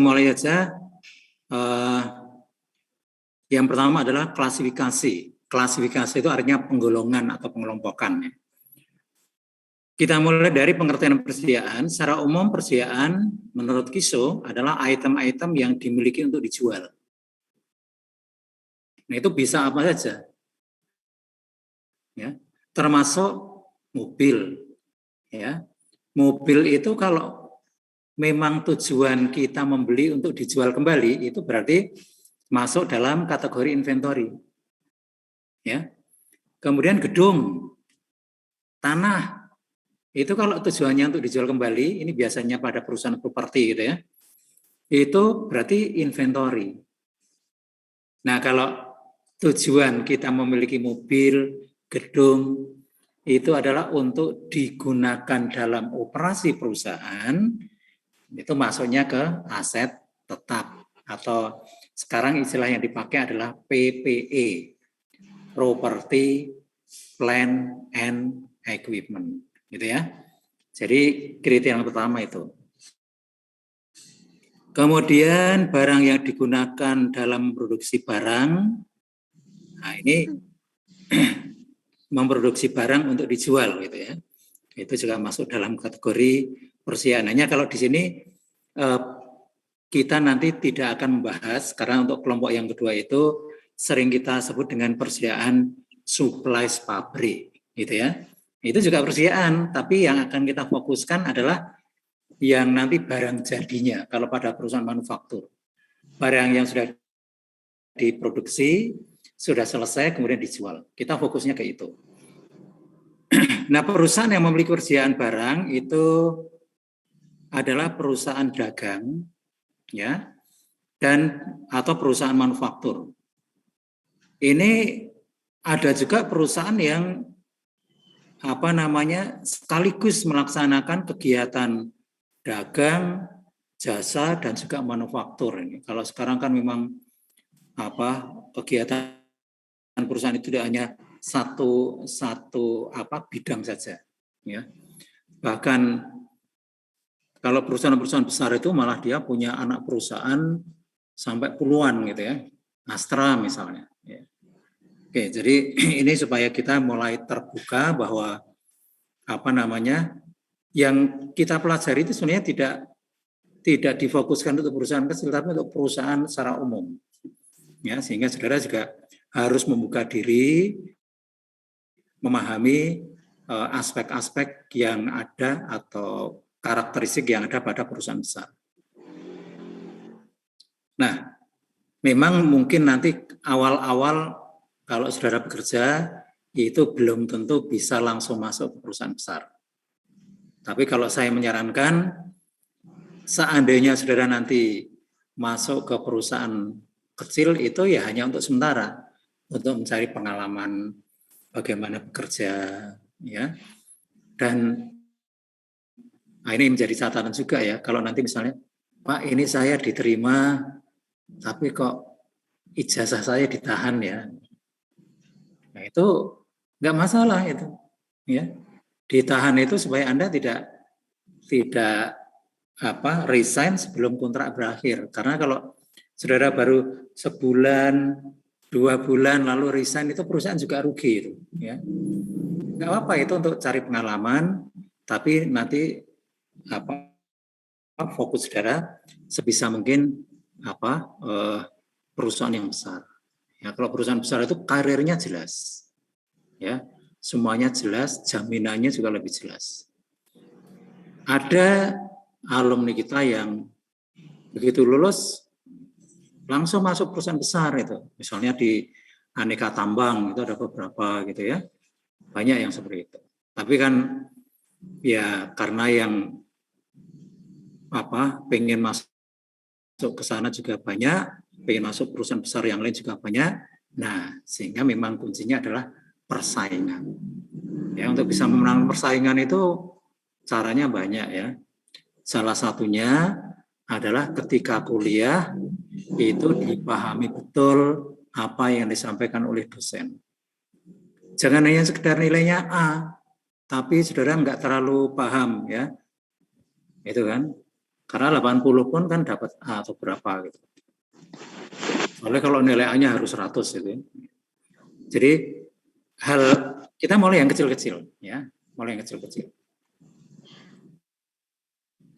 Mulai aja. Yang pertama adalah klasifikasi. Klasifikasi itu artinya penggolongan atau pengelompokan. Kita mulai dari pengertian persediaan. Secara umum persediaan menurut KISO adalah item-item yang dimiliki untuk dijual. Nah, itu bisa apa saja, ya, termasuk mobil. Ya, mobil itu kalau memang tujuan kita membeli untuk dijual kembali, itu berarti masuk dalam kategori inventory. Ya, kemudian gedung, tanah, itu kalau tujuannya untuk dijual kembali, ini biasanya pada perusahaan properti gitu ya, itu berarti inventory. Nah, kalau tujuan kita memiliki mobil, gedung, itu adalah untuk digunakan dalam operasi perusahaan, itu masuknya ke aset tetap, atau sekarang istilah yang dipakai adalah PPE, Property, Plant, and Equipment, gitu ya. Jadi kriteria yang pertama itu. Kemudian barang yang digunakan dalam memproduksi barang, nah ini memproduksi barang untuk dijual gitu ya. Itu juga masuk dalam kategori persediaannya. Kalau di sini kita nanti tidak akan membahas karena untuk kelompok yang kedua itu sering kita sebut dengan persediaan supplies pabrik gitu ya. Itu juga persediaan, tapi yang akan kita fokuskan adalah yang nanti barang jadinya kalau pada perusahaan manufaktur. Barang yang sudah diproduksi, sudah selesai, kemudian dijual. Kita fokusnya ke itu. Nah, perusahaan yang memiliki persediaan barang itu adalah perusahaan dagang, ya, dan atau perusahaan manufaktur. Ini ada juga perusahaan yang sekaligus melaksanakan kegiatan dagang, jasa, dan juga manufaktur. Ini kalau sekarang kan memang kegiatan perusahaan itu tidak hanya satu bidang saja, ya. Bahkan kalau perusahaan-perusahaan besar itu malah dia punya anak perusahaan sampai puluhan gitu ya, Astra misalnya. Ya. Oke, jadi ini supaya kita mulai terbuka bahwa yang kita pelajari itu sebenarnya tidak difokuskan untuk perusahaan kecil, tapi untuk perusahaan secara umum. Ya, sehingga saudara juga harus membuka diri, memahami aspek-aspek yang ada atau karakteristik yang ada pada perusahaan besar. Nah, memang mungkin nanti awal-awal kalau saudara bekerja itu belum tentu bisa langsung masuk ke perusahaan besar. Tapi kalau saya menyarankan, seandainya saudara nanti masuk ke perusahaan kecil itu ya hanya untuk sementara, untuk mencari pengalaman bagaimana bekerja, ya. Dan ini menjadi catatan juga ya, kalau nanti misalnya, Pak, ini saya diterima, tapi kok ijazah saya ditahan ya. Nah, itu nggak masalah itu, ya. Ditahan itu supaya Anda tidak resign sebelum kontrak berakhir. Karena kalau saudara baru sebulan, 2 bulan lalu resign, itu perusahaan juga rugi itu, ya. Nggak apa-apa itu untuk cari pengalaman, tapi nanti fokus saudara sebisa mungkin perusahaan yang besar. Ya, kalau perusahaan besar itu karirnya jelas, ya, semuanya jelas, jaminannya juga lebih jelas. Ada alumni kita yang begitu lulus langsung masuk perusahaan besar itu, misalnya di Aneka Tambang itu ada beberapa gitu ya, banyak yang seperti itu. Tapi kan ya karena yang pengen masuk ke sana juga banyak, pengen masuk perusahaan besar yang lain juga banyak. Nah, sehingga memang kuncinya adalah persaingan. Ya, untuk bisa memenangkan persaingan itu caranya banyak ya. Salah satunya adalah ketika kuliah itu dipahami betul apa yang disampaikan oleh dosen. Jangan hanya sekedar nilainya A, tapi saudara nggak terlalu paham ya. Itu kan. Karena 80 pun kan dapat A atau berapa gitu. Soalnya kalau nilai A-nya harus 100 gitu. Jadi kita mulai yang kecil-kecil ya, mulai yang kecil-kecil.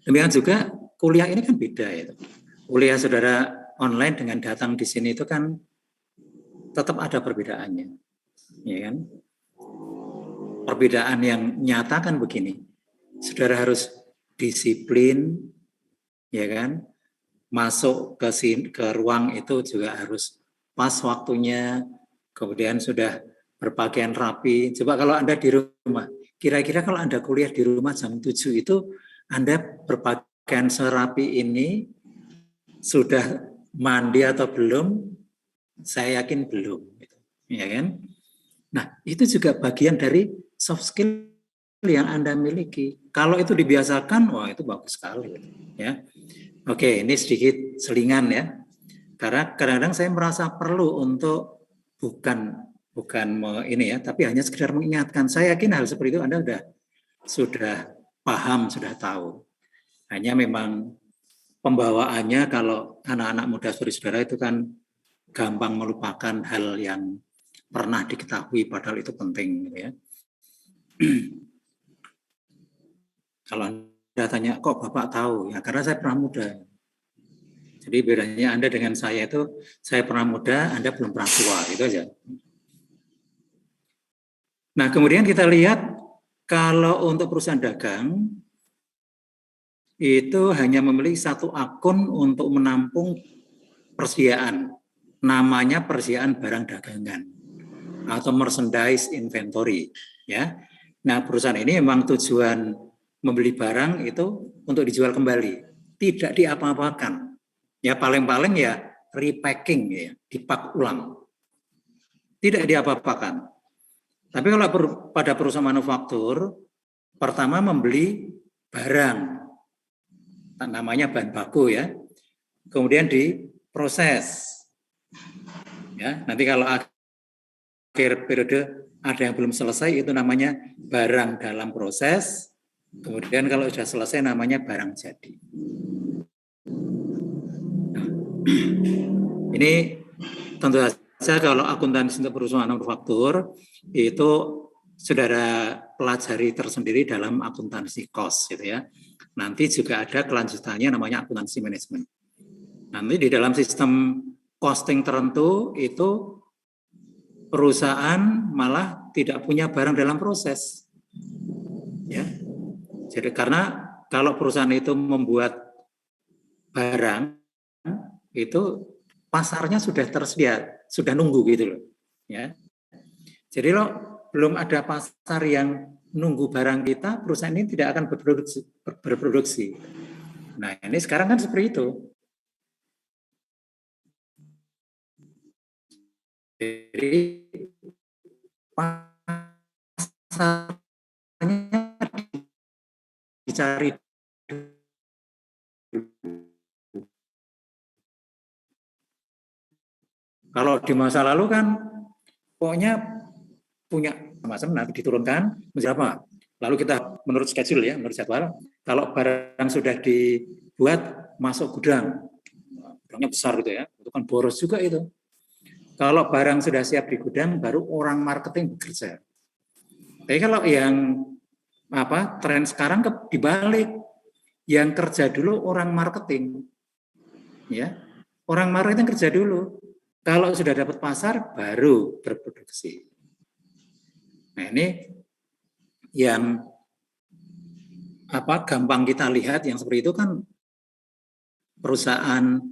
Demikian juga kuliah ini kan beda itu. Kuliah saudara online dengan datang di sini itu kan tetap ada perbedaannya, ya kan? Perbedaan yang nyata kan begini, saudara harus disiplin, ya kan? Masuk ke ruang itu juga harus pas waktunya, kemudian sudah berpakaian rapi. Coba kalau Anda di rumah, kira-kira kalau Anda kuliah di rumah jam 7 itu, Anda berpakaian serapi ini, sudah mandi atau belum? Saya yakin belum. Ya kan? Nah, itu juga bagian dari soft skill yang Anda miliki. Kalau itu dibiasakan, wah itu bagus sekali. Ya. Oke, ini sedikit selingan ya. Karena kadang-kadang saya merasa perlu untuk bukan ini ya, tapi hanya sekedar mengingatkan. Saya yakin hal seperti itu Anda sudah paham, sudah tahu. Hanya memang pembawaannya kalau anak-anak muda saudara itu kan gampang melupakan hal yang pernah diketahui padahal itu penting gitu ya. Kalau Anda tanya kok Bapak tahu, ya karena saya pernah muda. Jadi bedanya Anda dengan saya itu, saya pernah muda, Anda belum pernah tua, itu aja. Nah, kemudian kita lihat kalau untuk perusahaan dagang itu hanya memiliki satu akun untuk menampung persediaan. Namanya persediaan barang dagangan atau merchandise inventory, ya. Nah, perusahaan ini memang tujuan membeli barang itu untuk dijual kembali, tidak diapa-apakan. Ya paling-paling ya repacking ya, dipak ulang. Tidak diapa-apakan. Tapi kalau pada perusahaan manufaktur, pertama membeli barang, namanya bahan baku ya, kemudian diproses. Ya, nanti kalau akhir periode ada yang belum selesai, itu namanya barang dalam proses. Kemudian kalau sudah selesai namanya barang jadi. Nah, ini tentu saja kalau akuntansi untuk perusahaan manufaktur itu saudara pelajari tersendiri dalam akuntansi cost gitu ya. Nanti juga ada kelanjutannya namanya akuntansi manajemen. Nanti di dalam sistem costing tertentu itu perusahaan malah tidak punya barang dalam proses. Ya. Jadi karena kalau perusahaan itu membuat barang itu pasarnya sudah tersedia, sudah nunggu gitu loh. Ya. Jadi loh belum ada pasar yang nunggu barang kita, perusahaan ini tidak akan berproduksi. Nah ini sekarang kan seperti itu. Jadi pasarnya dicari. Kalau di masa lalu kan pokoknya punya macam nanti diturunkan menjadi apa? Lalu kita menurut schedule ya, menurut jadwal, kalau barang sudah dibuat masuk gudang, gudangnya besar gitu ya, itu kan boros juga itu. Kalau barang sudah siap di gudang, baru orang marketing bekerja. Tapi kalau yang tren sekarang dibalik, yang kerja dulu orang marketing, ya, orang marketing kerja dulu. Kalau sudah dapat pasar, baru berproduksi. Nah ini yang gampang kita lihat yang seperti itu kan perusahaan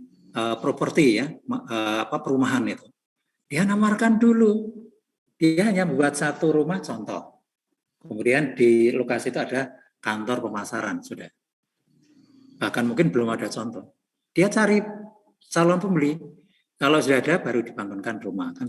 properti ya, perumahan itu. Dia nawarkan dulu, dia hanya buat satu rumah contoh. Kemudian di lokasi itu ada kantor pemasaran sudah. Bahkan mungkin belum ada contoh. Dia cari calon pembeli. Kalau sudah ada baru dibangunkan rumah kan.